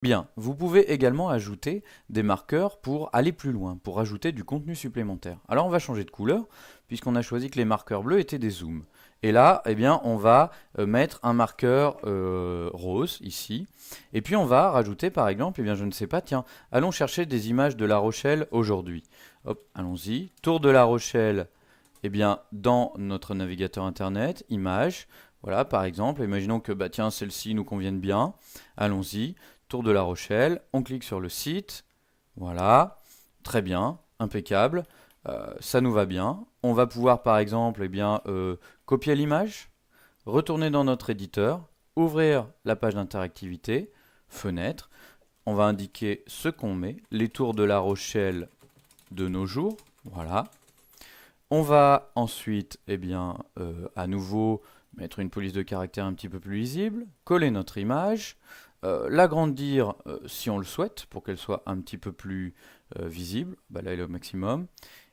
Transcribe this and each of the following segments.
Bien, vous pouvez également ajouter des marqueurs pour aller plus loin, pour ajouter du contenu supplémentaire. Alors on va changer de couleur, puisqu'on a choisi que les marqueurs bleus étaient des zooms. Et là, eh bien, on va mettre un marqueur rose, ici. Et puis on va rajouter par exemple, eh bien, je ne sais pas, tiens, allons chercher des images de La Rochelle aujourd'hui. Hop, allons-y. Tour de La Rochelle, eh bien, dans notre navigateur internet, images. Voilà, par exemple, imaginons que bah, tiens, celles-ci nous conviennent bien. Allons-y. Tour de La Rochelle, on clique sur le site, voilà, très bien, impeccable, ça nous va bien. On va pouvoir par exemple copier l'image, retourner dans notre éditeur, ouvrir la page d'interactivité, fenêtre, on va indiquer ce qu'on met, les tours de La Rochelle de nos jours, voilà. On va ensuite, à nouveau, mettre une police de caractère un petit peu plus lisible, coller notre image, l'agrandir si on le souhaite, pour qu'elle soit un petit peu plus visible, bah là elle est au maximum.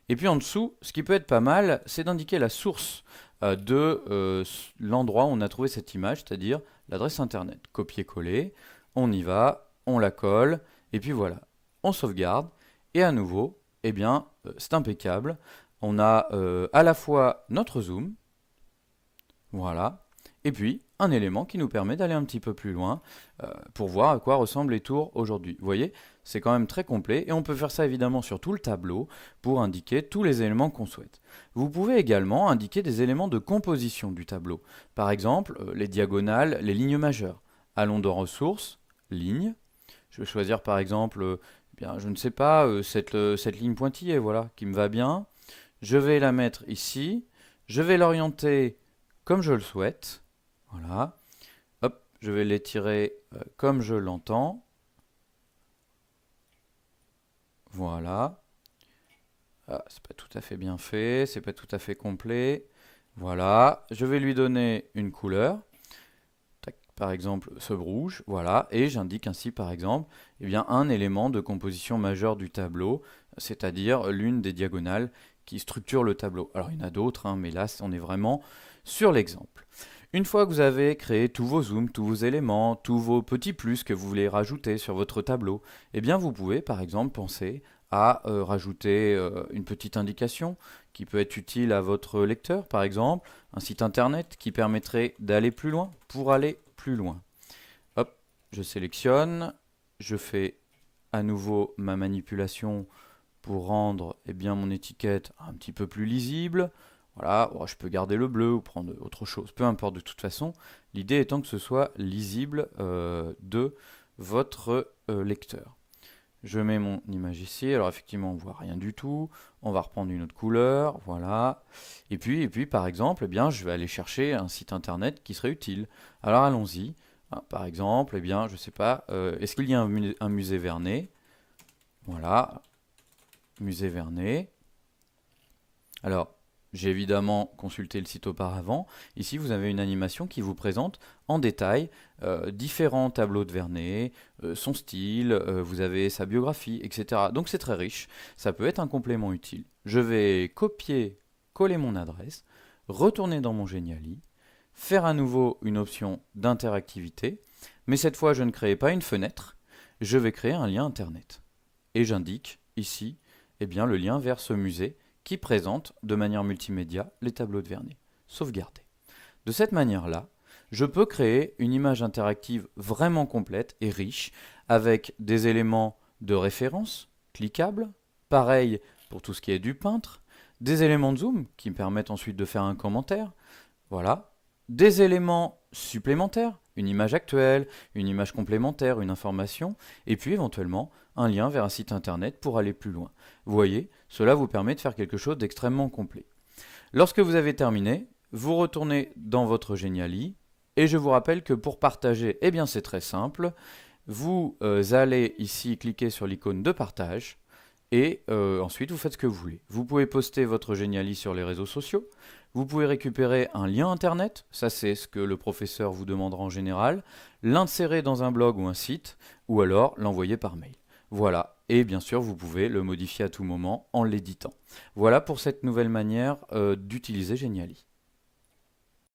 Et puis en dessous, ce qui peut être pas mal, c'est d'indiquer la source de l'endroit où on a trouvé cette image, c'est-à-dire l'adresse internet. Copier-coller, on y va, on la colle, et puis voilà, on sauvegarde, et à nouveau, c'est impeccable. On a à la fois notre zoom, voilà, et puis un élément qui nous permet d'aller un petit peu plus loin pour voir à quoi ressemblent les tours aujourd'hui. Vous voyez, c'est quand même très complet et on peut faire ça évidemment sur tout le tableau pour indiquer tous les éléments qu'on souhaite. Vous pouvez également indiquer des éléments de composition du tableau. Par exemple, les diagonales, les lignes majeures. Allons dans ressources, lignes. Je vais choisir par exemple, je ne sais pas, cette ligne pointillée, voilà, qui me va bien. Je vais la mettre ici. Je vais l'orienter comme je le souhaite. Voilà. Hop, je vais l'étirer comme je l'entends. Voilà. Ah, c'est pas tout à fait bien fait, c'est pas tout à fait complet. Voilà. Je vais lui donner une couleur. Tac, par exemple, ce rouge. Voilà. Et j'indique ainsi, par exemple, un élément de composition majeure du tableau, c'est-à-dire l'une des diagonales qui structure le tableau. Alors il y en a d'autres, mais là, on est vraiment sur l'exemple. Une fois que vous avez créé tous vos zooms, tous vos éléments, tous vos petits plus que vous voulez rajouter sur votre tableau, vous pouvez par exemple penser à rajouter une petite indication qui peut être utile à votre lecteur, par exemple un site internet qui permettrait d'aller plus loin pour aller plus loin. Hop, je sélectionne, je fais à nouveau ma manipulation pour rendre mon étiquette un petit peu plus lisible. Voilà, je peux garder le bleu ou prendre autre chose, peu importe de toute façon. L'idée étant que ce soit lisible de votre lecteur. Je mets mon image ici, alors effectivement on ne voit rien du tout. On va reprendre une autre couleur, voilà. Et puis par exemple, je vais aller chercher un site internet qui serait utile. Alors allons-y. Par exemple, je ne sais pas, est-ce qu'il y a un musée Vernet? Voilà, musée Vernet. Alors, j'ai évidemment consulté le site auparavant. Ici, vous avez une animation qui vous présente en détail différents tableaux de Vernet, son style, vous avez sa biographie, etc. Donc c'est très riche, ça peut être un complément utile. Je vais copier, coller mon adresse, retourner dans mon Geniali, faire à nouveau une option d'interactivité, mais cette fois je ne crée pas une fenêtre, je vais créer un lien internet. Et j'indique ici le lien vers ce musée qui présente de manière multimédia les tableaux de Vernet. Sauvegarder. De cette manière-là, je peux créer une image interactive vraiment complète et riche avec des éléments de référence cliquables, pareil pour tout ce qui est du peintre, des éléments de zoom qui me permettent ensuite de faire un commentaire, voilà, des éléments supplémentaires, une image actuelle, une image complémentaire, une information, et puis éventuellement un lien vers un site internet pour aller plus loin. Vous voyez, cela vous permet de faire quelque chose d'extrêmement complet. Lorsque vous avez terminé, vous retournez dans votre Geniali, et je vous rappelle que pour partager, c'est très simple. Vous allez ici cliquer sur l'icône de partage, et ensuite vous faites ce que vous voulez. Vous pouvez poster votre Geniali sur les réseaux sociaux, vous pouvez récupérer un lien internet, ça c'est ce que le professeur vous demandera en général, l'insérer dans un blog ou un site, ou alors l'envoyer par mail. Voilà, et bien sûr vous pouvez le modifier à tout moment en l'éditant. Voilà pour cette nouvelle manière d'utiliser Geniali.